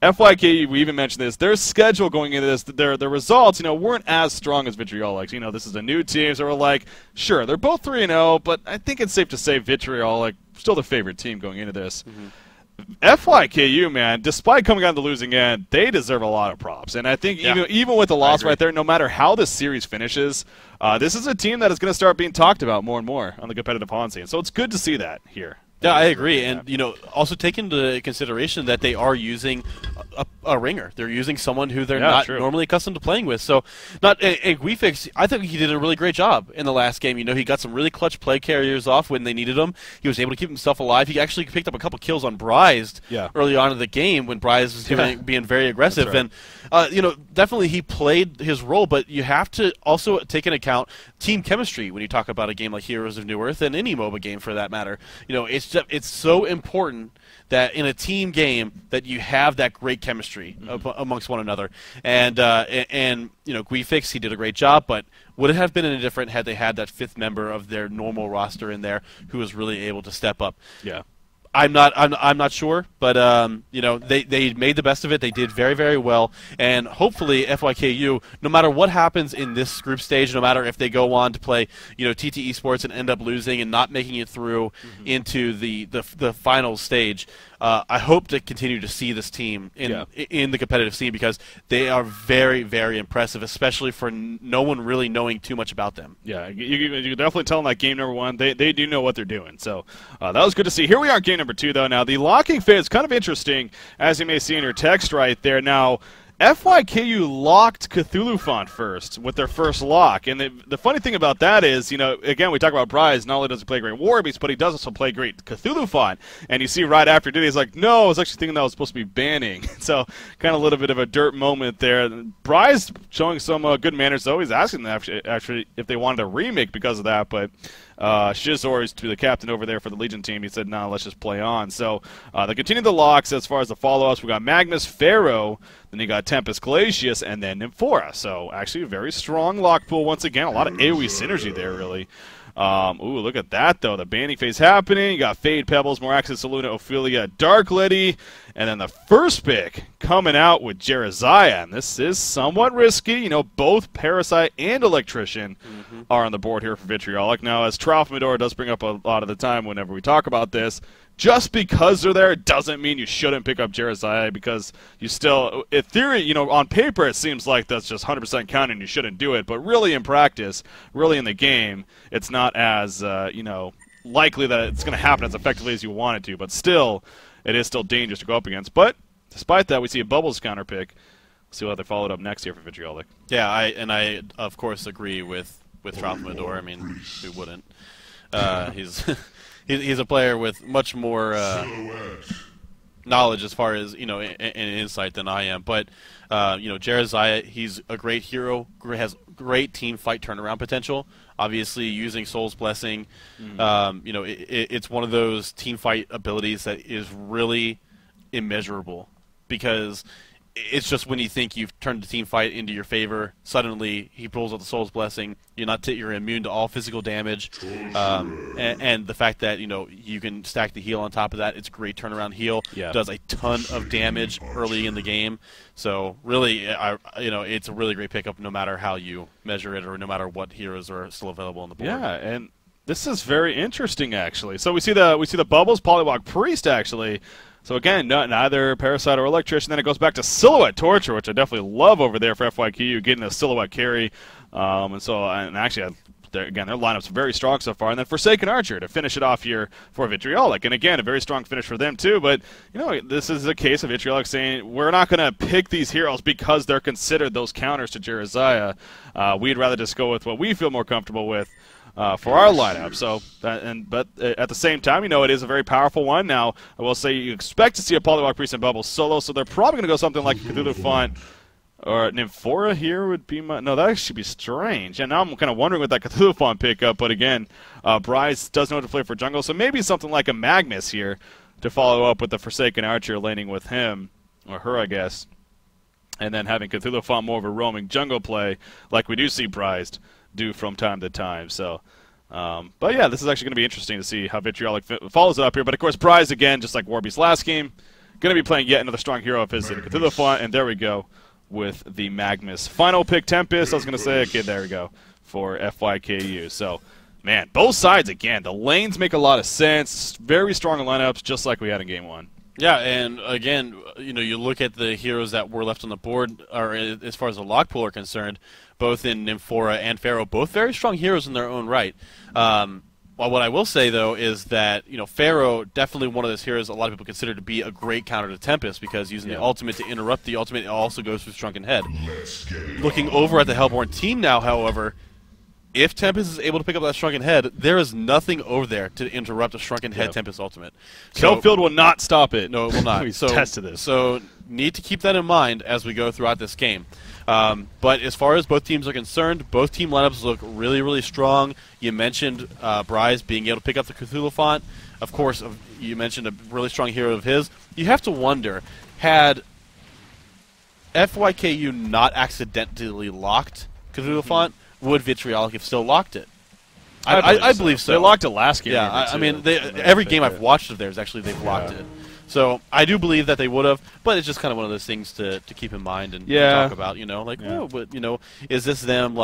FYKU, we even mentioned this, their schedule going into this, their results, weren't as strong as VtrL. This is a new team, so we're like, sure, they're both 3-0, but I think it's safe to say VtrL, still the favorite team going into this. FYKU, man, despite coming on the losing end, they deserve a lot of props. And I think even with the loss right there, no matter how this series finishes, this is a team that is going to start being talked about more and more on the competitive HON scene. So it's good to see that here. Yeah, I agree. And, also take into consideration that they are using a ringer. They're using someone who they're not normally accustomed to playing with. So, Guifix, I think he did a really great job in the last game. He got some really clutch play carriers off when they needed them. He was able to keep himself alive. He actually picked up a couple kills on Bryce early on in the game when Bryce was being very aggressive. And, definitely he played his role, but you have to also take into account team chemistry when you talk about a game like Heroes of New Earth and any MOBA game for that matter. It's so important that in a team game that you have that great chemistry amongst one another. And Guifix, he did a great job, but would it have been any different had they had that fifth member of their normal roster in there who was really able to step up? Yeah. I'm not sure, but they made the best of it. They did very, very well, and hopefully FYKU, no matter what happens in this group stage, no matter if they go on to play TT Esports and end up losing and not making it through into the final stage, I hope to continue to see this team in the competitive scene because they are very, very impressive, especially for no one really knowing too much about them. Yeah, you can definitely tell in that game number one, they do know what they're doing. So that was good to see. Here we are in game number two, though. Now, the locking phase is kind of interesting, as you may see in your text right there. Now, FYKU locked Cthulhu first with their first lock. And the funny thing about that is, again, we talk about Bryce. Not only does he play great Warbeast, but he does also play great Cthulhu. And you see right after he did, he's like, no, I was actually thinking that was supposed to be banning. So kind of a little bit of a dirt moment there. Bryce showing some good manners, though. He's asking them actually if they wanted a remake because of that. But Shizor is to the captain over there for the Legion team. He said, no, let's just play on. So they continue the locks as far as the follow-ups. We got Magnus Pharaoh, then you got Tempest Glacius, and then Nymphora. So actually a very strong lock pool once again. A lot of AoE synergy there, really. Ooh, look at that, though. The banning phase happening. You got Fade Pebbles, Moraxis, Saluna, Ophelia, Dark Lady. And then the first pick coming out with Jeraziah. And this is somewhat risky. Both Parasite and Electrician are on the board here for Vitriolic. Now, as Tralfamador does bring up a lot of the time whenever we talk about this, just because they're there doesn't mean you shouldn't pick up Jeraziah because you still, in theory, on paper it seems like that's just 100% counting and you shouldn't do it. But really in practice, really in the game, it's not as, likely that it's going to happen as effectively as you want it to. But still, it is still dangerous to go up against. But despite that, we see a Bubbles counter pick. We'll see how they followed up next here for Vitriolic. Yeah, I of course agree with Tralfamador. I mean, who wouldn't? He's a player with much more knowledge as far as and insight than I am. But Jeraziah, he's a great hero. Has great team fight turnaround potential. Obviously, using Soul's Blessing, it's one of those team fight abilities that is really immeasurable because it's just when you think you've turned the team fight into your favor, suddenly he pulls out the Soul's Blessing. You're immune to all physical damage, and the fact that you can stack the heal on top of that, it's a great turnaround heal. Yeah. Does a ton of damage early in the game. So really, it's a really great pickup no matter how you measure it or no matter what heroes are still available on the board. Yeah, and this is very interesting actually. So we see the Bubbles Polywog Priest actually. So again, neither Parasite or Electrician. Then it goes back to Silhouette Torture, which I definitely love over there for FYKU, getting a Silhouette carry. And actually, their lineup's very strong so far. And then Forsaken Archer to finish it off here for Vitriolic. And again, a very strong finish for them too. But this is a case of Vitriolic saying we're not going to pick these heroes because they're considered those counters to Jeraziah. We'd rather just go with what we feel more comfortable with. For our lineup, but at the same time, it is a very powerful one. Now, I will say you expect to see a Polywog Priest and Bubble solo, so they're probably going to go something like Cthulhu Font or Nymphora here would be no, that actually be strange. And now I'm kind of wondering with that Cthulhu Font pickup, but again, Bryce does know how to play for jungle, so maybe something like a Magnus here to follow up with the Forsaken Archer laning with him, or her, I guess, and then having Cthulhu Font more of a roaming jungle play like we do see Bryce do from time to time. So, but yeah, this is actually going to be interesting to see how Vitriolic follows it up here. But of course, Bryce again, just like Warbeast last game, going to be playing yet another strong hero of his in Cthulhu, and there we go with the Magnus. Final pick Tempest, I was going to say, okay, there we go, for FYKU. So, man, both sides, again, the lanes make a lot of sense. Very strong lineups, just like we had in Game 1. Yeah, and again, you look at the heroes that were left on the board, or as far as the lock pool are concerned, both in Nymphora and Pharaoh, both very strong heroes in their own right. Well, what I will say, though, is that Pharaoh, definitely one of those heroes a lot of people consider to be a great counter to Tempest, because using the ultimate to interrupt the ultimate also goes through Shrunken Head. Looking over at the Hellborn team now, however, if Tempest is able to pick up that Shrunken Head, there is nothing over there to interrupt a Shrunken Head Tempest ultimate. Kelfield will not stop it. No, it will not. We tested this. So need to keep that in mind as we go throughout this game. But as far as both teams are concerned, both team lineups look really, really strong. You mentioned Bryce being able to pick up the Cthulhu font. Of course, you mentioned a really strong hero of his. You have to wonder, had FYKU not accidentally locked Cthulhu font, would VtrL have still locked it? I believe so. They locked it last game. Yeah, I mean, every game I've watched of theirs, actually, they've locked it. So I do believe that they would have, but it's just kind of one of those things to keep in mind and talk about. Is this them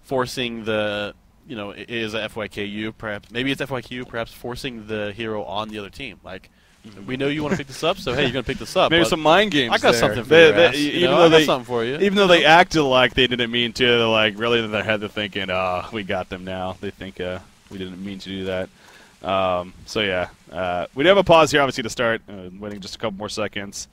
forcing the, is a FYKU perhaps? Maybe it's FYKU perhaps forcing the hero on the other team. We know you want to pick this up, so hey, you're going to pick this up. Maybe some mind games. I got something for you. I got something for you. Even though they acted like they didn't mean to, they're really in their head they're thinking, we got them now. They think we didn't mean to do that. We do have a pause here, obviously, to start. Waiting just a couple more seconds.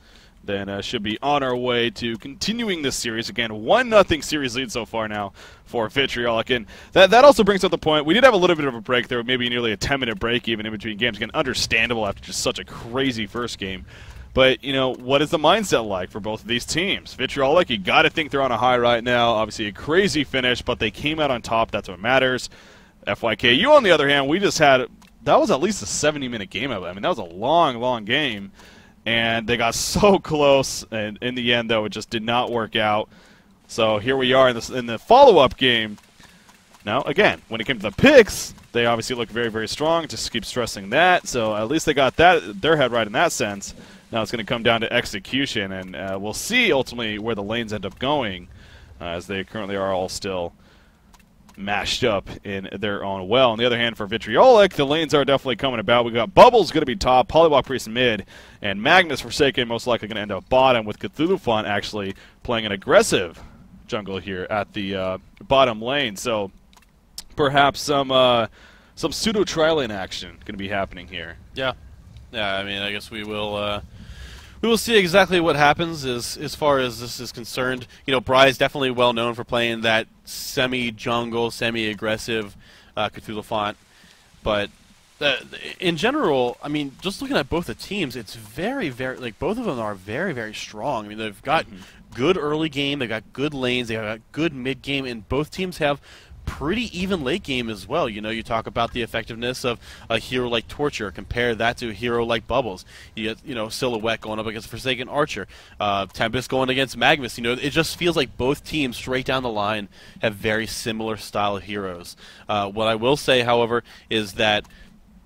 Then should be on our way to continuing this series. Again, 1-0 series lead so far now for VtrL. And that also brings up the point, we did have a little bit of a break there, maybe nearly a 10-minute break even in between games. Again, understandable after just such a crazy first game. But, what is the mindset like for both of these teams? VtrL, you got to think they're on a high right now. Obviously a crazy finish, but they came out on top. That's what matters. FYKU, on the other hand, we just had... That was at least a 70-minute game of it. I mean, that was a long, long game. And they got so close, and in the end, though, it just did not work out. So here we are in the follow-up game. Now, again, when it came to the picks, they obviously look very, very strong. Just keep stressing that. So at least they got their head right in that sense. Now it's going to come down to execution, and we'll see ultimately where the lanes end up going, as they currently are all still mashed up in their own well. On the other hand, for VtrL, the lanes are definitely coming about. We got Bubbles going to be top, Polywalk Priest mid, and Magnus Forsaken most likely going to end up bottom, with Cthulhu Font actually playing an aggressive jungle here at the bottom lane. So perhaps some pseudo tri-lane action going to be happening here. Yeah. I mean, I guess we will see exactly what happens as far as this is concerned. Bry's definitely well known for playing that semi-jungle, semi-aggressive Cthulhu font. But in general, I mean, just looking at both the teams, it's very, very, both of them are very, very strong. I mean, they've got good early game, they've got good lanes, they've got good mid game, and both teams have pretty even late game as well. You talk about the effectiveness of a hero like Torture. Compare that to a hero like Bubbles. You get, Silhouette going up against Forsaken Archer. Tempest going against Magnus. It just feels like both teams straight down the line have very similar style of heroes. What I will say, however, is that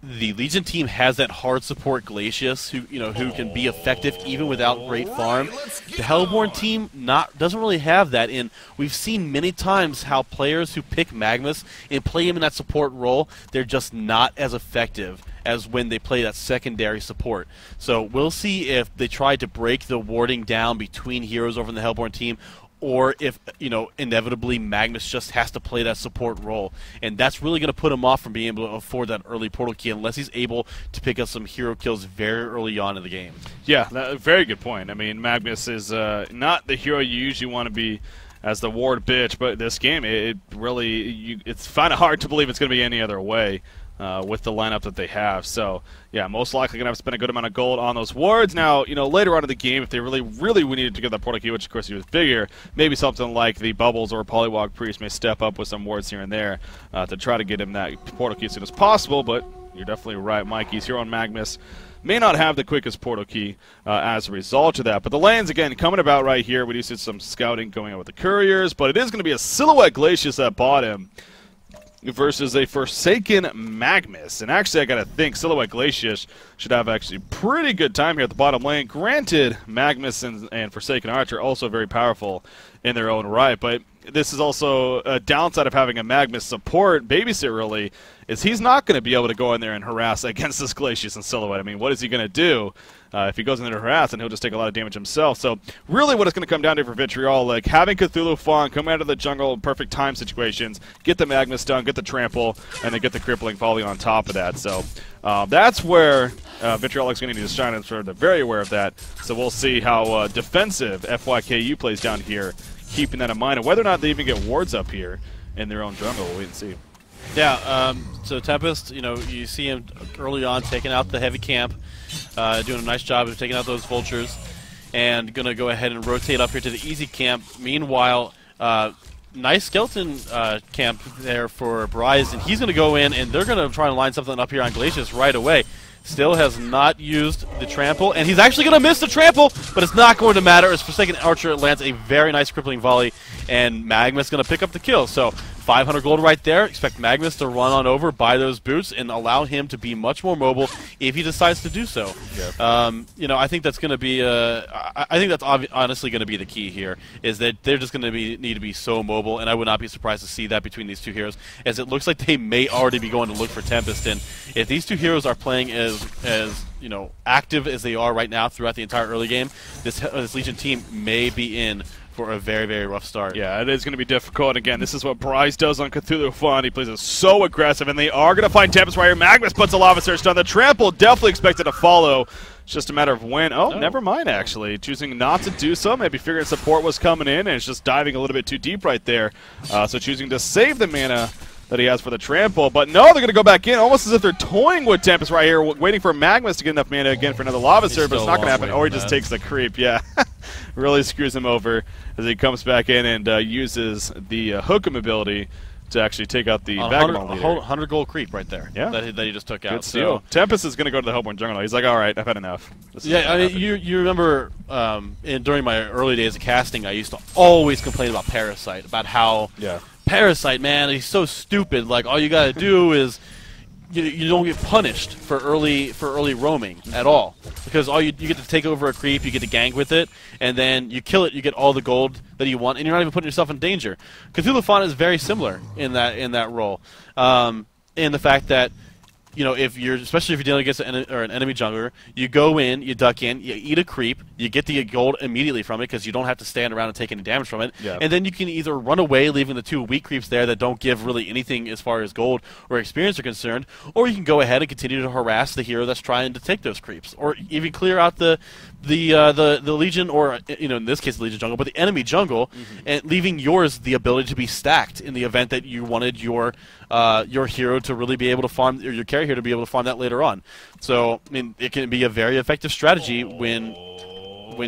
the Legion team has that hard support Glacius who can be effective even without great farm. The Hellborn team doesn't really have that, and we've seen many times how players who pick Magnus and play him in that support role, they're just not as effective as when they play that secondary support. So we'll see if they try to break the warding down between heroes over in the Hellborn team, or if, inevitably Magnus just has to play that support role. And that's really going to put him off from being able to afford that early portal key unless he's able to pick up some hero kills very early on in the game. Yeah, very good point. I mean, Magnus is not the hero you usually want to be as the ward bitch, but this game, it's kind of hard to believe it's going to be any other way. With the lineup that they have. So, yeah, most likely going to have to spend a good amount of gold on those wards. Now, later on in the game, if they really needed to get that portal key, which, of course, he was bigger, maybe something like the Bubbles or Polywalk Priest may step up with some wards here and there to try to get him that portal key as soon as possible. But you're definitely right, Mikey's hero on Magnus may not have the quickest portal key as a result of that. But the lanes, again, coming about right here. We do see some scouting going on with the couriers, but it is going to be a Silhouette Glacius at bottom. versus a Forsaken Magnus. And actually, I got to think Silhouette Glacius should have actually pretty good time here at the bottom lane. Granted, Magnus and Forsaken Archer are also very powerful in their own right, but this is also a downside of having a Magnus support babysit, really, is he's not going to be able to go in there and harass against this Glacius and Silhouette. I mean, what is he going to do? If he goes in there to harass, and he'll just take a lot of damage himself. So really what it's going to come down to for VtrL, like having Cthulhu Fawn come out of the jungle in perfect time situations, get the Magnus done, get the trample, and then get the crippling volley on top of that. So that's where VtrL is going to need to shine, and sort of they're very aware of that. So we'll see how defensive FYKU plays down here, keeping that in mind, and whether or not they even get wards up here in their own jungle. We'll wait and see. Yeah, so Tempest, you see him early on taking out the heavy camp, doing a nice job of taking out those vultures, and going to go ahead and rotate up here to the easy camp. Meanwhile, nice skeleton camp there for Bryce, and he's going to go in, and they're going to try and line something up here on Glacius right away. Still has not used the trample, and he's actually going to miss the trample, but it's not going to matter as Forsaken Archer lands a very nice crippling volley, and Magnus going to pick up the kill. So 500 gold right there. Expect Magnus to run on over, buy those boots, and allow him to be much more mobile if he decides to do so. Yeah. I think that's going to be. I think that's honestly going to be the key here. Is that they're just going to need to be so mobile, and I would not be surprised to see that between these two heroes, as it looks like they may already be going to look for Tempest. And if these two heroes are playing as active as they are right now throughout the entire early game, this Legion team may be in for a very, very rough start. Yeah, it is going to be difficult. Again, this is what Bryce does on Cthulhu Fawn. He plays it so aggressive, and they are going to find Tempest right here. Magnus puts a Lava Surge down. The trample definitely expected to follow. It's just a matter of when. Oh, never mind, actually. Choosing not to do so. Maybe figuring support was coming in, and it's just diving a little bit too deep right there. So choosing to save the mana that he has for the trample. But no, they're going to go back in, almost as if they're toying with Tempest right here, waiting for Magnus to get enough mana again for another Lava Surge, but it's not going to happen. Or he just takes the creep, yeah. Really screws him over as he comes back in and uses the Hook'em ability to actually take out the Vagabond leader. 100 gold creep right there. Yeah. That he just took out. Good steal. So Tempest is going to go to the Hellborn Jungle. He's like, all right, I've had enough. Yeah, I mean, you remember during my early days of casting, I used to always complain about Parasite, about how Parasite, man, he's so stupid. Like, all you got to do is you don't get punished for early roaming at all, because you get to take over a creep, you get to gank with it, and then you kill it, you get all the gold that you want, and you're not even putting yourself in danger. Cthulhu Fawn is very similar in that role, in the fact that especially if you're dealing against an enemy jungler, you go in, you duck in, you eat a creep, you get the gold immediately from it because you don't have to stand around and take any damage from it, and then you can either run away, leaving the two weak creeps there that don't give really anything as far as gold or experience are concerned, or you can go ahead and continue to harass the hero that's trying to take those creeps, or even clear out the Legion, or in this case the Legion jungle, but the enemy jungle, and leaving yours the ability to be stacked in the event that you wanted your hero to really be able to farm, or your carry hero to be able to farm that later on. So I mean, it can be a very effective strategy when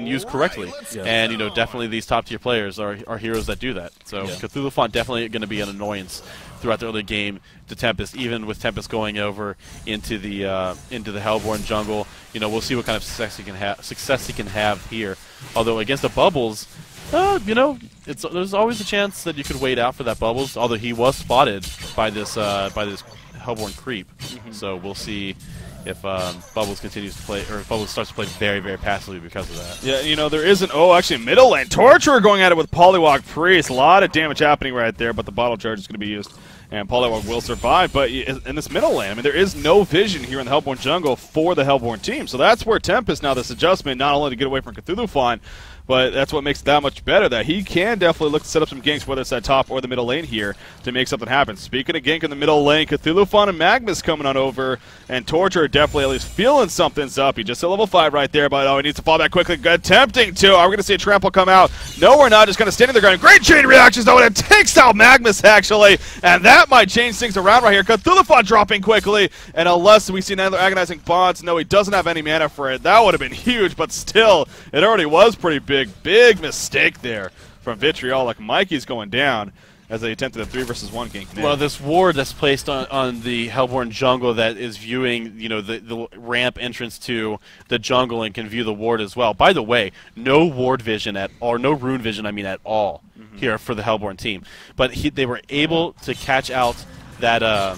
used correctly. And definitely these top tier players are heroes that do that. So Cthulhu Fawn definitely going to be an annoyance throughout the early game to Tempest, even with Tempest going over into the Hellborn jungle. We'll see what kind of success he can have here. Although against the bubbles, there's always a chance that you could wait out for that bubbles. Although he was spotted by this Hellborn creep, so we'll see if Bubbles continues to play, or if Bubbles starts to play very, very passively because of that. Yeah, there is actually middle lane. Torturer going at it with Polywog Priest. A lot of damage happening right there, but the bottle charge is going to be used, and Polywog will survive. But in this middle lane, I mean, there is no vision here in the Hellborn jungle for the Hellborn team. So that's where Tempest, now this adjustment, not only to get away from Cthulhu Fawn, but that's what makes it that much better, that he can definitely look to set up some ganks, whether it's that top or the middle lane here, to make something happen. Speaking of gank in the middle lane, Cthulhu Fawn and Magnus coming on over, and Torture definitely at least feeling something's up. He just hit level 5 right there, but he needs to fall back quickly. Attempting to. Are we going to see a trample come out? No, we're not. Just kind of standing there going, great chain reactions, though, and it takes out Magnus, actually, and that might change things around right here. Cthulhu Fawn dropping quickly, and unless we see another agonizing bonds, no, he doesn't have any mana for it. That would have been huge, but still, it already was pretty big. Big mistake there from VtrL. Like, Mikey's going down as they attempted a 3 versus 1 gank. Well, this ward that's placed on the Hellborn jungle that is viewing, the ramp entrance to the jungle and can view the ward as well. By the way, no ward vision no rune vision, at all here for the Hellborn team. But they were able to catch out that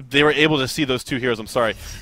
they were able to see those two heroes,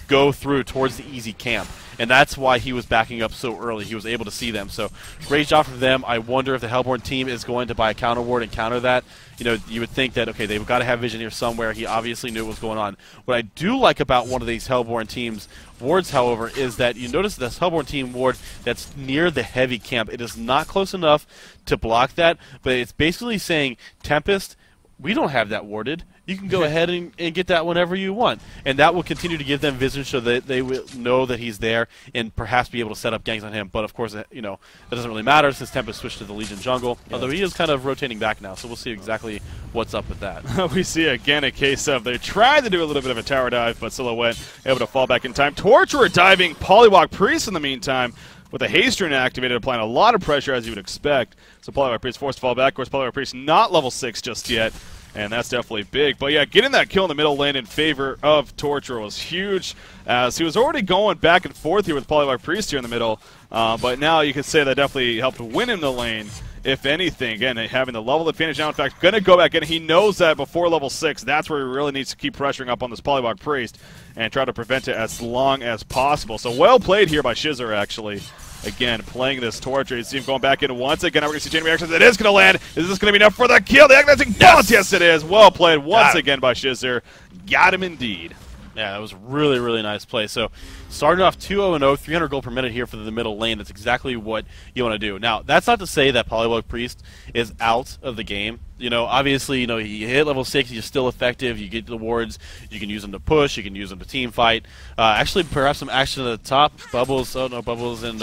go through towards the easy camp. And that's why he was backing up so early. He was able to see them. So great job from them. I wonder if the Hellborn team is going to buy a counter ward and counter that. You would think that, okay, they've got to have vision here somewhere. He obviously knew what was going on. What I do like about one of these Hellborn team's wards, however, is that you notice this Hellborn team ward that's near the heavy camp. It is not close enough to block that, but it's basically saying, Tempest, we don't have that warded. You can go ahead and get that whenever you want. And that will continue to give them vision so that they will know that he's there and perhaps be able to set up ganks on him. But, of course, that doesn't really matter since Tempest switched to the Legion jungle, although he is kind of rotating back now, so we'll see exactly what's up with that. We see, again, a case of they tried to do a little bit of a tower dive, but Silhouette able to fall back in time. Torturer diving, Polywalk Priest in the meantime, with a haste rune activated, applying a lot of pressure as you would expect. So Polywalk Priest forced to fall back. Of course, Polywalk Priest not level 6 just yet. And that's definitely big. But yeah, getting that kill in the middle lane in favor of Torturer was huge, as he was already going back and forth here with Polywalk Priest here in the middle. But now you could say that definitely helped win him the lane, if anything. Again, having the level advantage now, in fact, going to go back in. He knows that before level 6, that's where he really needs to keep pressuring up on this Polywalk Priest and try to prevent it as long as possible. So well played here by Shizzer, actually. Again, playing this Torture. You see him going back in once again. Now we're going to see chain reactions. It is going to land. Is this going to be enough for the kill? The agonizing bounce. Yes, it is. Well played once again by Shizzer. Got him indeed. Yeah, that was really, really nice play. So, starting off 2-0-0, 300 gold per minute here for the middle lane. That's exactly what you want to do. Now, that's not to say that Polywalk Priest is out of the game. Obviously, you hit level 6, you're still effective. You get the wards. You can use them to push. You can use them to team fight. Actually, perhaps some action at the top. Bubbles, Bubbles and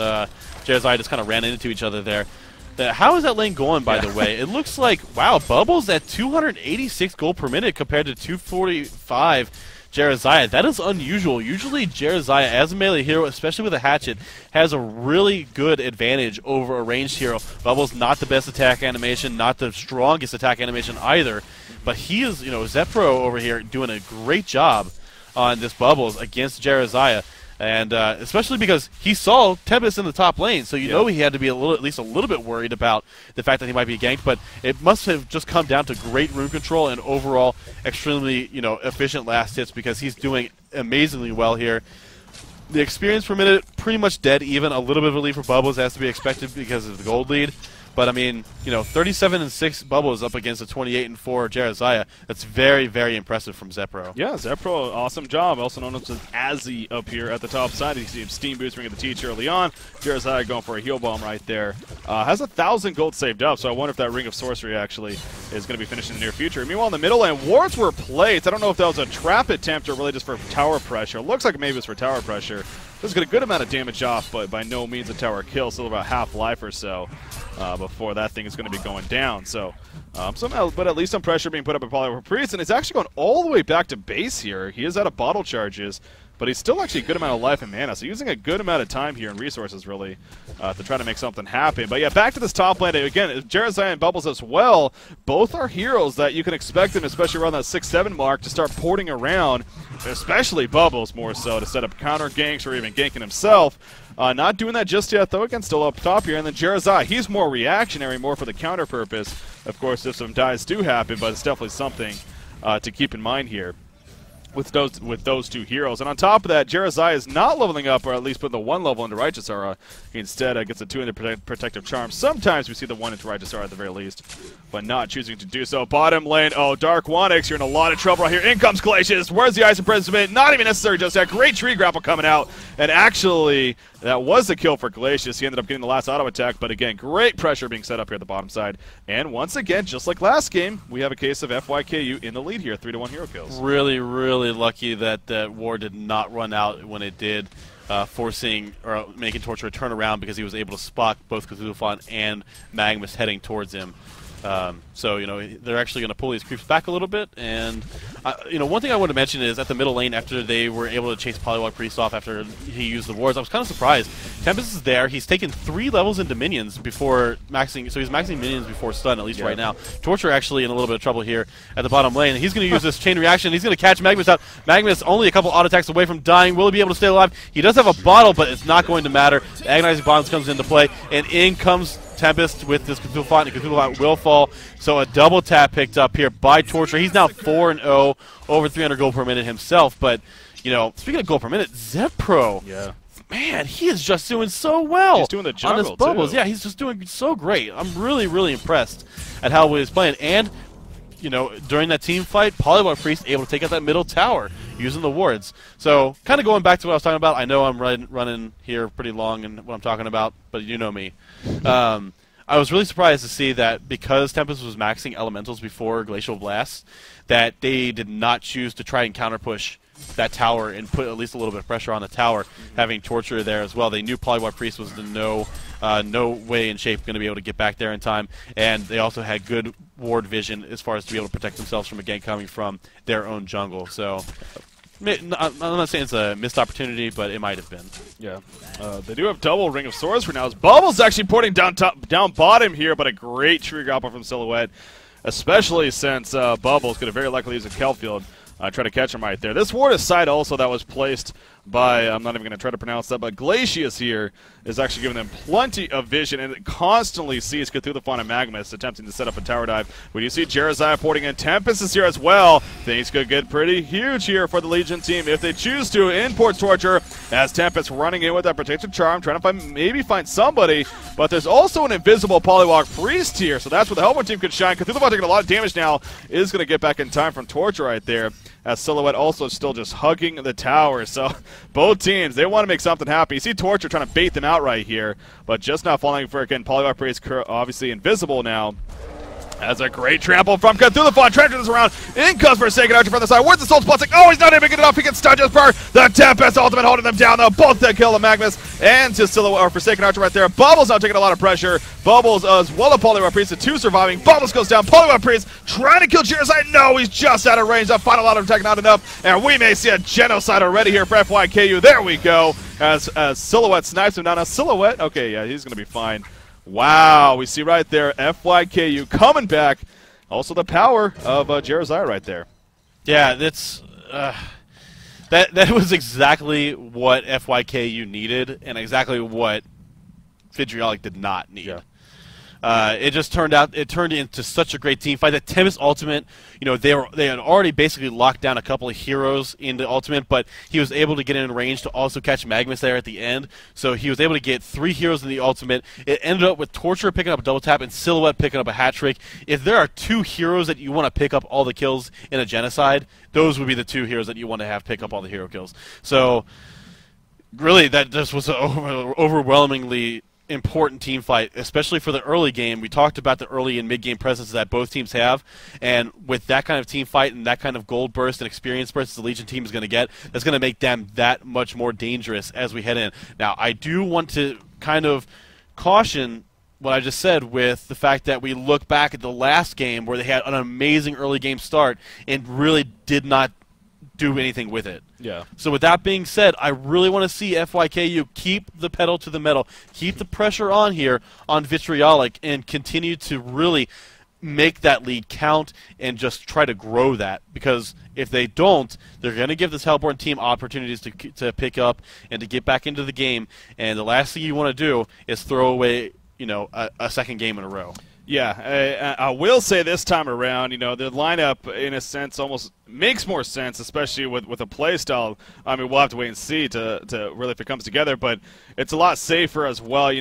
Jeremiah just kind of ran into each other there. How is that lane going, by the way? It looks like, wow, Bubbles at 286 gold per minute compared to 245 Jeremiah. That is unusual. Usually Jeremiah, as a melee hero, especially with a hatchet, has a really good advantage over a ranged hero. Bubbles, not the best attack animation, not the strongest attack animation either, but he is, Zepro over here doing a great job on this Bubbles against Jeremiah. And especially because he saw Tempest in the top lane, so know he had to be at least a little bit worried about the fact that he might be ganked. But it must have just come down to great rune control and overall extremely efficient last hits, because he's doing amazingly well here. The experience per minute pretty much dead even. A little bit of a lead for Bubbles, as to be expected because of the gold lead. But I mean, 37-6 Bubbles up against a 28-4 Jeremiah. That's very, very impressive from Zepro. Yeah, Zepro, awesome job. Also known as Azzy up here at the top side. You see him steam boost ring of the teach early on. Jeremiah going for a heal bomb right there. Has 1,000 gold saved up, so I wonder if that Ring of Sorcery actually is going to be finished in the near future. Meanwhile, in the middle lane, wards were placed. I don't know if that was a trap attempt or really just for tower pressure. It looks like maybe it was for tower pressure. This got a good amount of damage off, but by no means a tower kill. Still about half life or so before that thing is going to be going down. So, but at least some pressure being put up by Polywalk Priest, and it's actually going all the way back to base here. He is out of bottle charges, but he's still actually a good amount of life and mana, so using a good amount of time here and resources, really, to try to make something happen. But yeah, back to this top lane. Again, Jeremiah and Bubbles as well. Both are heroes that you can expect them, especially around that 6-7 mark, to start porting around, especially Bubbles more so, to set up counter ganks or even ganking himself. Not doing that just yet, though. Again, still up top here. And then Jeremiah, he's more reactionary, more for the counter purpose. Of course, if some dies do happen, but it's definitely something to keep in mind here with those two heroes. And on top of that, Jeremiah is not leveling up, or at least putting the 1 level into Righteous Aura. He instead gets a 2 into Protective Charm. Sometimes we see the 1 into Righteous Aura at the very least, but not choosing to do so. Bottom lane, Dark Wanix, you're in a lot of trouble right here. In comes Glacius. Where's the Ice Imprisonment? Not even necessary just yet. Great tree grapple coming out. And actually, that was the kill for Glacius. He ended up getting the last auto attack, but again, great pressure being set up here at the bottom side. And once again, just like last game, we have a case of FYKU in the lead here, 3-1 hero kills. Really, really lucky that that war did not run out when it did, forcing or making Torturer turn around, because he was able to spot both Cthulhu and Magnus heading towards him. So, they're actually going to pull these creeps back a little bit, and one thing I want to mention is at the middle lane, after they were able to chase Polywog Priest off after he used the wards, I was kind of surprised. Tempest is there. He's taken 3 levels into minions before maxing, so he's maxing minions before stun, at least right now. Torture actually in a little bit of trouble here at the bottom lane. He's going to use this chain reaction. He's going to catch Magmus out. Magmus only a couple auto attacks away from dying. Will he be able to stay alive? He does have a bottle, but it's not going to matter. Agonizing Bonds comes into play, and in comes Tempest with this Cthulhu Font, and Cthulhu Font will fall. So a double tap picked up here by Torture. He's now 4-0, over 300 gold per minute himself. But, speaking of gold per minute, Zepro, man, he is just doing so well. He's doing the jungle, on this bubbles. too. Yeah, he's just doing so great. I'm really, really impressed at how he's playing. And, during that team fight, Polywog Priest able to take out that middle tower using the wards. So, kind of going back to what I was talking about, I know I'm running here pretty long in what I'm talking about, but you know me. I was really surprised to see that because Tempest was maxing elementals before Glacial Blast, that they did not choose to try and counter push that tower and put at least a little bit of pressure on the tower, having Torture there as well. They knew Polywog Priest was no way in shape going to be able to get back there in time, and they also had good ward vision as far as to be able to protect themselves from a gank coming from their own jungle. So I'm not saying it's a missed opportunity, but it might have been. Yeah. They do have double Ring of Swords for now. As Bubbles actually porting down bottom here, but a great tree grapple from Silhouette, especially since Bubbles going to very likely use a Kelfield. Try to catch him right there. This ward aside also that was placed by, I'm not even going to try to pronounce that, but Glacius here is actually giving them plenty of vision, and it constantly sees Cthulhu Font and Magmus attempting to set up a tower dive. When you see Jeremiah porting in, Tempest is here as well. Things could get pretty huge here for the Legion team if they choose to import Torture, as Tempest running in with that Protective Charm, trying to maybe find somebody, but there's also an invisible Polywog Priest here, so that's where the Hellborn team could shine. Cthulhu Font taking a lot of damage now, is going to get back in time from Torture right there, as Silhouette also still just hugging the tower. So both teams, they want to make something happen. You see Torture trying to bait them out right here, but just not falling for it again. Polywog Priest obviously invisible now. That's a great trample from Cthulhu Font. Trenches around. In comes Forsaken Archer from the side. Where's the Soul's Blessing? Oh, he's not able to get it off. He gets stunned just for the Tempest ultimate holding them down, though. Both dead kill of Magnus and to Silhouette or Forsaken Archer right there. Bubbles now taking a lot of pressure. Bubbles as well as Polywog Priest, the 2 surviving. Bubbles goes down. Polywog Priest trying to kill Jersey. No, he's just out of range. That final auto attack not enough. And we may see a genocide already here for FYKU. There we go. As Silhouette snipes him down. Now Silhouette, okay, yeah, he's going to be fine. Wow, we see right there FYKU coming back. Also the power of Jeremiah right there. Yeah, that's that was exactly what FYKU needed, and exactly what VtrL did not need. Yeah. It turned into such a great team fight. That Tempest ultimate, they had already basically locked down a couple of heroes into ultimate, but he was able to get in range to also catch Magmus there at the end. So he was able to get 3 heroes in the ultimate. It ended up with Torture picking up a double tap and Silhouette picking up a hat trick. If there are 2 heroes that you want to pick up all the kills in a genocide, those would be the 2 heroes that you want to have pick up all the hero kills. So really, that just was an overwhelmingly important team fight, especially for the early game. We talked about the early and mid-game presence that both teams have, and with that kind of team fight and that kind of gold burst and experience burst the Legion team is going to get, that's going to make them that much more dangerous as we head in. Now, I do want to kind of caution what I just said with the fact that we look back at the last game where they had an amazing early game start and really did not do anything with it. Yeah. So with that being said, I really want to see FYKU keep the pedal to the metal, keep the pressure on here on VtrL, and continue to really make that lead count and just try to grow that. Because if they don't, they're going to give this Hellborn team opportunities to pick up and to get back into the game. And the last thing you want to do is throw away, a second game in a row. Yeah, I will say this time around, the lineup, in a sense, almost makes more sense, especially with a play style. I mean, we'll have to wait and see to really if it comes together, but it's a lot safer as well,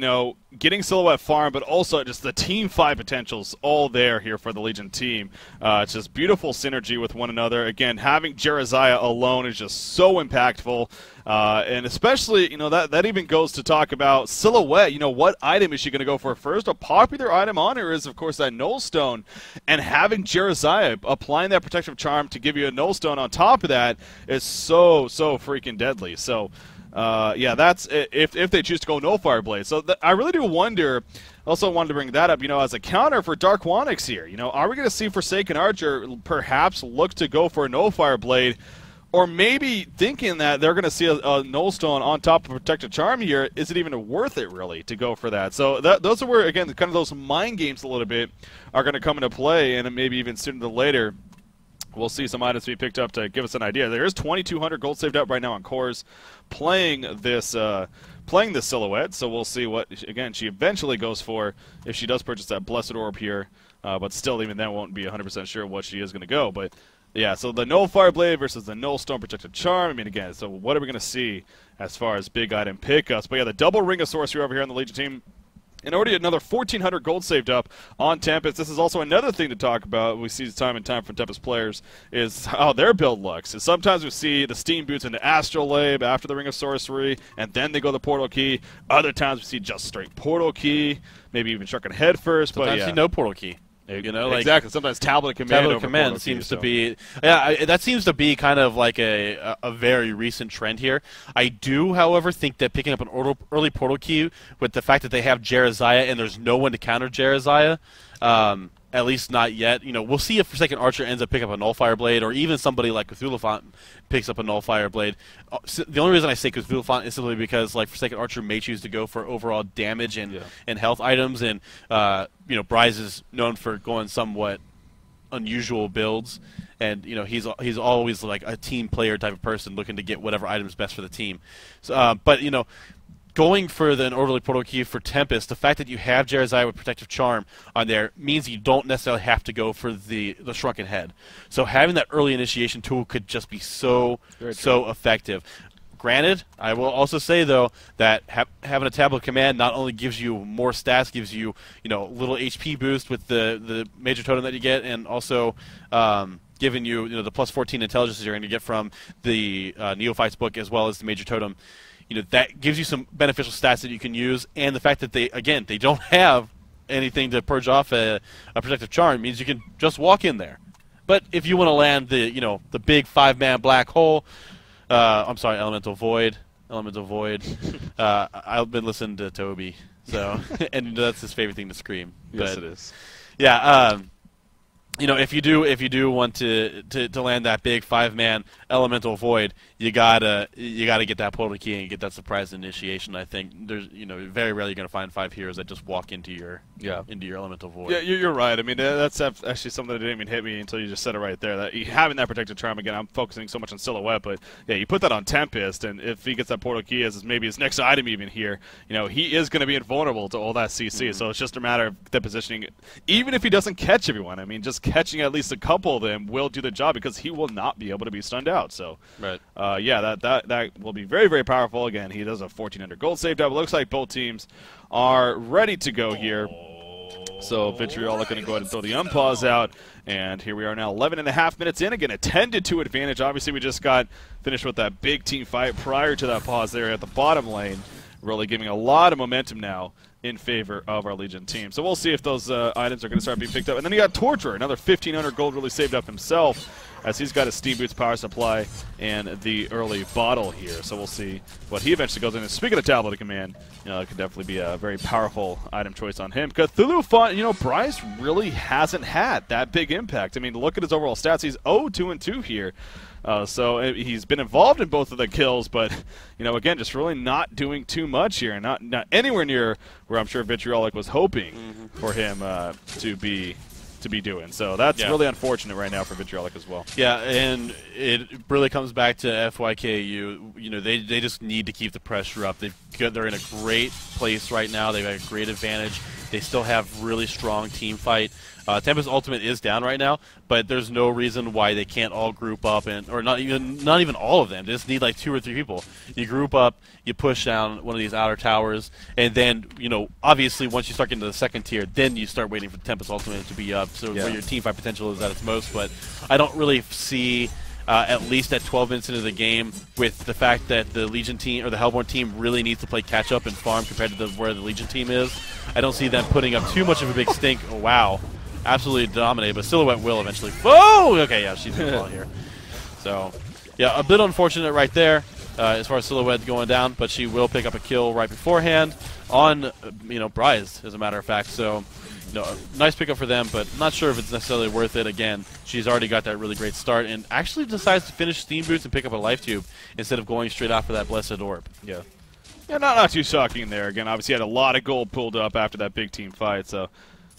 getting Silhouette farm, but also just the team fight potential's all there here for the Legion team. It's just beautiful synergy with one another. Again, having Jeremiah alone is just so impactful. And especially, that even goes to talk about Silhouette. What item is she going to go for first? A popular item on her is, of course, that Null Stone. And having Jeremiah applying that Protective Charm to give you a Null Stone on top of that is so freaking deadly. So yeah, that's if they choose to go no fire blade. So I really do wonder. Also wanted to bring that up, as a counter for Dark Wanix here. Are we going to see Forsaken Archer perhaps look to go for a no fire blade? Or maybe thinking that they're going to see a Null Stone on top of Protected Charm here, is it even worth it, really, to go for that? So those are where, again, kind of those mind games a little bit are going to come into play, and maybe even sooner than later, we'll see some items be picked up to give us an idea. There is 2,200 gold saved up right now on Cores playing this silhouette, so we'll see what, again, she eventually goes for if she does purchase that Blessed Orb here, but still, even then, won't be 100% sure what she is going to go. But yeah, so the Null Fire Blade versus the Null Stone Protected Charm. I mean, again, so what are we going to see as far as big item pickups? But yeah, the double Ring of Sorcery over here on the Legion team. And already another 1,400 gold saved up on Tempest. This is also another thing to talk about. We see time and time from Tempest players is how their build looks. Is sometimes we see the Steam Boots into Astrolabe after the Ring of Sorcery, and then they go the Portal Key. Other times we see just straight Portal Key, maybe even Sharken Head first. Sometimes but yeah. you know Portal Key. Exactly. Sometimes Tablet Command. Tablet Command seems to be, that seems to be kind of like a very recent trend here. I do, however, think that picking up an early Portal Key with the fact that they have Jeraziah and there's no one to counter Jeraziah, at least not yet. We'll see if Forsaken Archer ends up picking up a Nullfire Blade, or even somebody like Cthulhu picks up a Nullfire Blade. The only reason I say Cthulhu is simply because Forsaken Archer may choose to go for overall damage and health items, and Bryce is known for going somewhat unusual builds, and he's always like a team player type of person looking to get whatever item is best for the team. So, but going for an orderly Portal Key for Tempest, the fact that you have Jeraziah with Protective Charm on there means you don't necessarily have to go for the Shrunken Head. So having that early initiation tool could just be so effective. Granted, I will also say, though, that having a Tablet Command not only gives you more stats, gives you a little HP boost with the Major Totem that you get, and also giving you the plus 14 intelligence you're going to get from the Neophytes book as well as the Major Totem. That gives you some beneficial stats that you can use, and the fact that they don't have anything to purge off a Protective Charm means you can just walk in there. But if you want to land the big 5-man black hole, I'm sorry, Elemental Void. I've been listening to Toby, so and that's his favorite thing to scream. Yes, it is. Yeah. If you do want to land that big 5-man Elemental Void, you gotta get that Portal Key and get that surprise initiation. I think there's very rarely going to find 5 heroes that just walk into your Elemental Void. Yeah, you're right. I mean, that's actually something that didn't even hit me until you just said it right there. That having that Protected Charm, again, I'm focusing so much on Silhouette, but yeah, you put that on Tempest, and if he gets that Portal Key as maybe his next item even here, he is going to be invulnerable to all that CC. Mm-hmm. So it's just a matter of the positioning. Even if he doesn't catch everyone, I mean, just catching at least a couple of them will do the job because he will not be able to be stunned out. So right. Yeah, that will be very, very powerful. Again, he does a 1,400 gold saved up. It looks like both teams are ready to go here. So VtrL going to go ahead and throw the unpause out, and here we are now 11.5 minutes in. Again, a 10-2 advantage. Obviously, we just got finished with that big team fight prior to that pause there at the bottom lane, really giving a lot of momentum now in favor of our Legion team. So we'll see if those items are going to start being picked up. And then you got Torturer, another 1,500 gold really saved up himself, as he's got his Steam Boots power supply and the early bottle here. So we'll see what he eventually goes in. And speaking of Tablet Command, it could definitely be a very powerful item choice on him. Cthulhu Font, Bryce really hasn't had that big impact. I mean, look at his overall stats. He's 0-2-2 here. So he's been involved in both of the kills, but again, just really not doing too much here, and not anywhere near where I'm sure VtrL was hoping for him to be doing. So that's really unfortunate right now for VtrL as well. Yeah, and it really comes back to FYKU. They just need to keep the pressure up. They're in a great place right now. They've got a great advantage. They still have really strong team fight. Tempest Ultimate is down right now, but there's no reason why they can't all group up, or not even all of them. They just need like 2 or 3 people. You group up, you push down one of these outer towers, and then obviously once you start getting to the second tier, then you start waiting for Tempest Ultimate to be up, so where your team fight potential is at its most. But I don't really see. At least at 12 minutes into the game, with the fact that the Legion team or the Hellborn team really needs to play catch up and farm compared to where the Legion team is, I don't see them putting up too much of a big stink. Oh, wow. Absolutely dominated, but Silhouette will eventually. Oh! Okay, yeah, she's going to fall here. So, yeah, a bit unfortunate right there. as far as Silhouette going down, but she will pick up a kill right beforehand on, Bryce, as a matter of fact. So, nice pickup for them, but not sure if it's necessarily worth it. Again, she's already got that really great start and actually decides to finish Steam Boots and pick up a Life Tube instead of going straight after that Blessed Orb. Yeah. Yeah, not too shocking there. Again, obviously had a lot of gold pulled up after that big team fight, so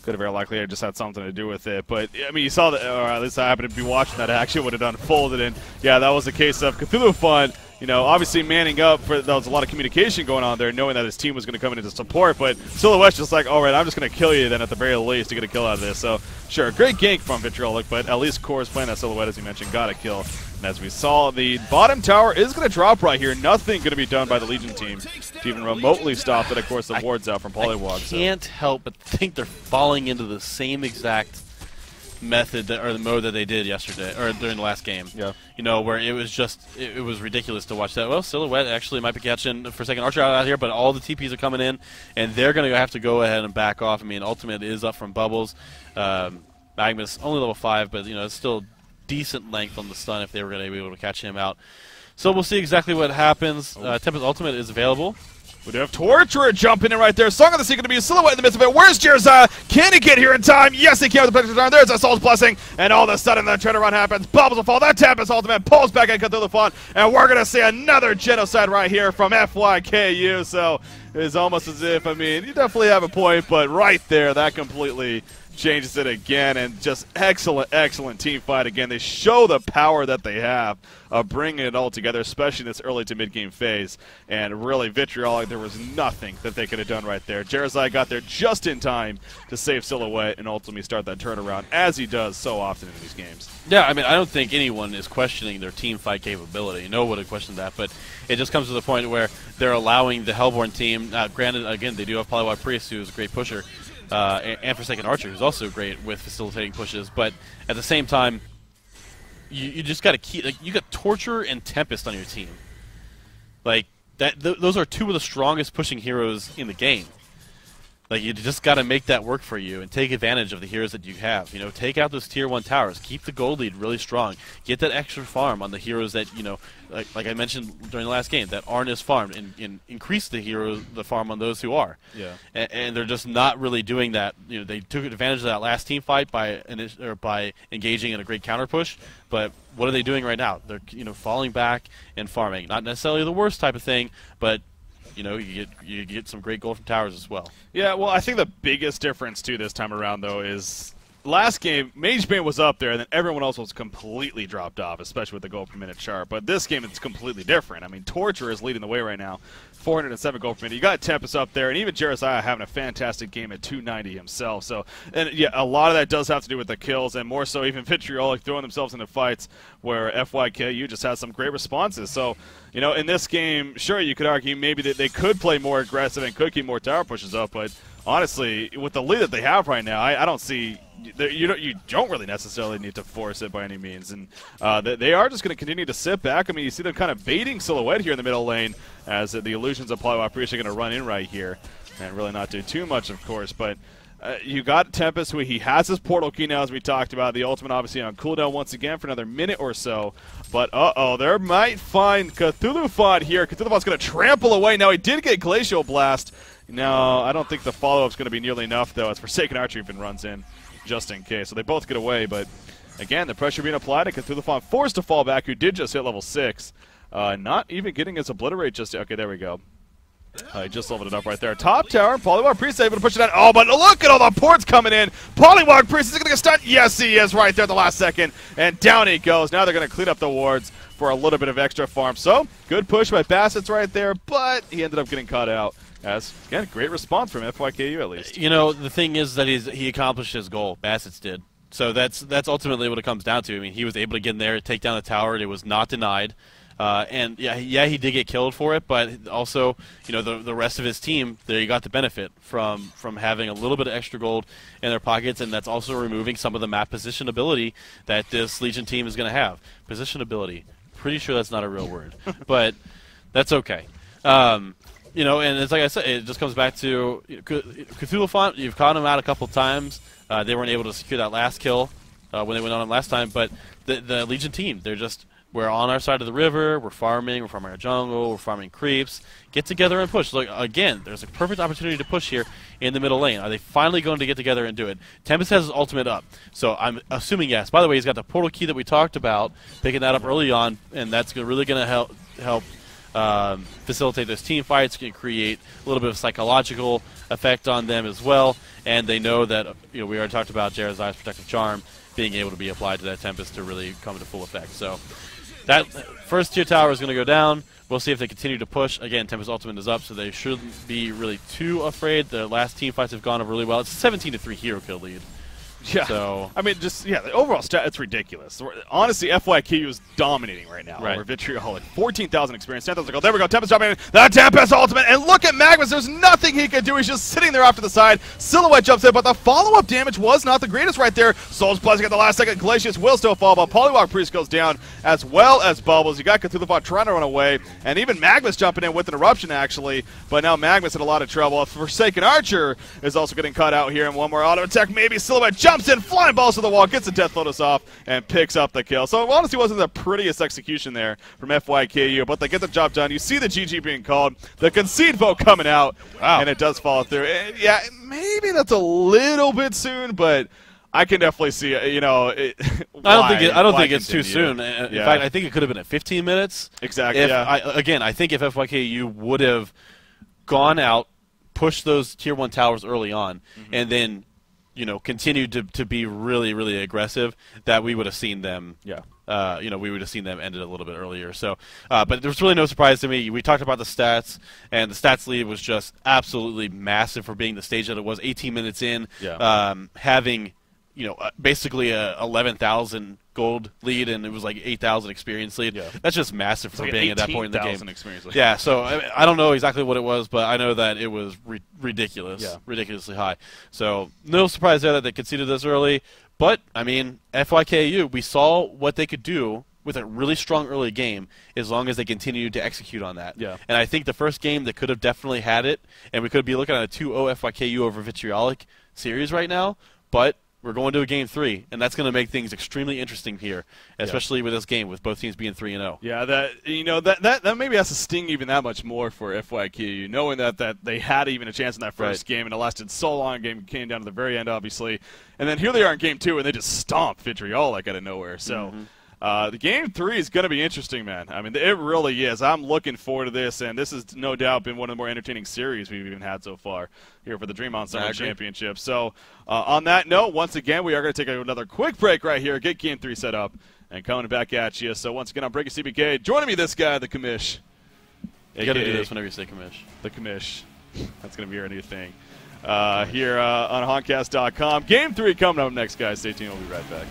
could have very likely just had something to do with it. But, I mean, you saw that, or at least I happened to be watching that actually would have unfolded. And, yeah, that was a case of Cthulhu Fun, obviously manning up. There was a lot of communication going on there, knowing that his team was going to come in to support. But Silhouette's just like, all right, I'm just going to kill you then at the very least to get a kill out of this. So, sure, great gank from VtrL, but at least Core's playing that Silhouette, as you mentioned, got a kill. And as we saw, the bottom tower is going to drop right here. Nothing going to be done by the Legion team to even remotely stop it. Of course, the ward's out from Polywog. I can't help but think they're falling into the same exact method or the mode that they did yesterday or during the last game. Yeah. Where it was just it was ridiculous to watch that. Well, Silhouette actually might be catching for a second Archer out here, but all the TPs are coming in, and they're going to have to go ahead and back off. I mean, Ultimate is up from Bubbles. Magmus only level 5, but it's still decent length on the stun if they were going to be able to catch him out. So we'll see exactly what happens. Tempest Ultimate is available. We do have Torturer jumping in right there. Song of the Sea going to be a Silhouette in the midst of it. Where's Jerza? Can he get here in time? Yes, he can with the Picture Turn. There's Assault's Blessing. And all of a sudden, the turnaround happens. Bubbles will fall. That Tempest Ultimate pulls back and cut through the font. And we're going to see another genocide right here from FYKU. So it's almost as if, you definitely have a point, but right there, that completely changes it again, and just excellent team fight again. They show the power that they have of bringing it all together, especially in this early to mid-game phase. And really, VtrL, there was nothing that they could have done right there. Jerzai got there just in time to save Silhouette and ultimately start that turnaround, as he does so often in these games. Yeah, I don't think anyone is questioning their team fight capability. No one would have questioned that, but it just comes to the point where they're allowing the Hellborn team, granted, again, they do have Polywog Priest, who's a great pusher, and Forsaken Archer, who's also great with facilitating pushes, but at the same time, you just got to keep, you got Torture and Tempest on your team. Those are two of the strongest pushing heroes in the game. You just got to make that work for you and take advantage of the heroes that you have. Take out those tier 1 towers. Keep the gold lead really strong. Get that extra farm on the heroes that, like I mentioned during the last game, that aren't as farmed, and increase the farm on those who are. Yeah. And they're just not really doing that. They took advantage of that last team fight by engaging in a great counter push. But what are they doing right now? They're falling back and farming. Not necessarily the worst type of thing, but you get some great gold from towers as well. Yeah, well, I think the biggest difference too this time around though is last game Magebane was up there and then everyone else was completely dropped off, especially with the gold per minute chart. But this game it's completely different. Torture is leading the way right now. 407 gold per minute. You got Tempest up there, and even Jeremiah having a fantastic game at 290 himself. So, and yeah, a lot of that does have to do with the kills, and more so even VtrL throwing themselves into fights where FYKU just has some great responses. So, in this game, sure, you could argue maybe that they could play more aggressive and could keep more tower pushes up, but honestly, with the lead that they have right now, I don't see. You don't really necessarily need to force it by any means, and they are just going to continue to sit back. You see them kind of baiting Silhouette here in the middle lane as the illusions of Polywog Priest are going to run in right here and really not do too much, of course. But you got Tempest, who he has his portal key now, as we talked about. The ultimate obviously on cooldown once again for another minute or so. But there might find Cthulhu Font here. Cthulhu Font's going to trample away. Now he did get Glacial Blast. No, I don't think the follow-up's going to be nearly enough though, as Forsaken Archer even runs in just in case. So they both get away, but again, the pressure being applied to Cthulhu Font, forced to fall back, who did just hit level 6. Not even getting his Obliterate just yet. Okay, there we go. He just leveled it up right there. Top tower, Polywog Priest able to push it down. Oh, but look at all the ports coming in. Polywog Priest is going to get stunned. Yes, he is right there at the last second. And down he goes. Now they're going to clean up the wards for a little bit of extra farm. So, good push by Bassett's right there, but he ended up getting caught out. As, again, great response from FYKU at least. The thing is that he accomplished his goal. Bassett's did. So that's ultimately what it comes down to. He was able to get in there, take down the tower. It was not denied. And yeah, he did get killed for it, but also, the rest of his team, there you got the benefit from having a little bit of extra gold in their pockets, and that's also removing some of the map position ability that this Legion team is going to have. Position ability. Pretty sure that's not a real word, but that's okay. And it's like I said, it just comes back to Cthulhu Font. You've caught him out a couple times. They weren't able to secure that last kill when they went on him last time, but the Legion team, We're on our side of the river. We're farming our jungle. We're farming creeps. Get together and push. Look, again, there's a perfect opportunity to push here in the middle lane. Are they finally going to get together and do it? Tempest has his ultimate up, so I'm assuming yes. By the way, he's got the portal key that we talked about, picking that up early on, and that's really going to help facilitate those team fights, can create a little bit of psychological effect on them as well. And they know that, we already talked about Jeremiah's Protective Charm being able to be applied to that Tempest to really come into full effect. So that first tier tower is going to go down. We'll see if they continue to push. Again, Tempest ultimate is up, so they shouldn't be really too afraid. The last team fights have gone over really well. It's a 17-3 hero kill lead. Yeah. So I mean, the overall stat, it's ridiculous. Honestly, FYKU is dominating right now. Right. Over VtrL, 14,000 experience, 10,000 gold. There we go. Tempest jumping in. The Tempest ultimate. And look at Magnus. There's nothing he can do. He's just sitting there off to the side. Silhouette jumps in, but the follow-up damage was not the greatest right there. Soul's Blessing at the last second. Glacius will still fall, but Polywalk Priest goes down as well as Bubbles. You got Cthulhu trying to run away, and even Magnus jumping in with an eruption, actually. But now Magnus in a lot of trouble. Forsaken Archer is also getting cut out here, and one more auto attack. Maybe Silhouette jumps in, flying balls to the wall, gets the Death Lotus off, and picks up the kill. So it honestly wasn't the prettiest execution there from FYKU, but they get the job done. You see the GG being called, the concede vote coming out, and it does fall through. And yeah, maybe that's a little bit soon, but I can definitely see it. I don't think it's too soon. In fact, I think it could have been at 15 minutes. Exactly. I think if FYKU would have gone out, pushed those tier 1 towers early on, and then continued to be really, really aggressive, that we would have seen them. Yeah. We would have seen them end it a little bit earlier. So, but there's really no surprise to me. We talked about the stats, and the stats lead was just absolutely massive for being the stage that it was. 18 minutes in, having basically a 11,000 gold lead, and it was like 8,000 experience lead. Yeah. That's just massive for being at that point in the game. Experience lead. Yeah, so I don't know exactly what it was, but I know that it was ridiculous, ridiculously high. So no surprise there that they conceded this early. But, I mean, FYKU, we saw what they could do with a really strong early game as long as they continued to execute on that. Yeah. And I think the first game they could have definitely had it, and we could be looking at a 2-0 FYKU over VtrL series right now, but we're going to a game 3, and that's going to make things extremely interesting here, especially with this game, with both teams being 3-0. Yeah, that maybe has to sting even that much more for FYKU, knowing that they had even a chance in that first game, and it lasted so long. The game came down to the very end, obviously, and then here they are in game 2, and they just stomped VtrL like out of nowhere. So. The game 3 is going to be interesting, man. I mean, it really is. I'm looking forward to this, and this has no doubt been one of the more entertaining series we've even had so far here for the DreamHoN Summer Championship. So, on that note, once again, we are going to take another quick break right here, get game 3 set up, and coming back at you. So, once again, I'm Breaking CBK. Joining me, this guy, the commish. You got to do this whenever you say commish. The commish. That's going to be our new thing. Here on Honcast.com. Game 3 coming up next, guys. Stay tuned. We'll be right back.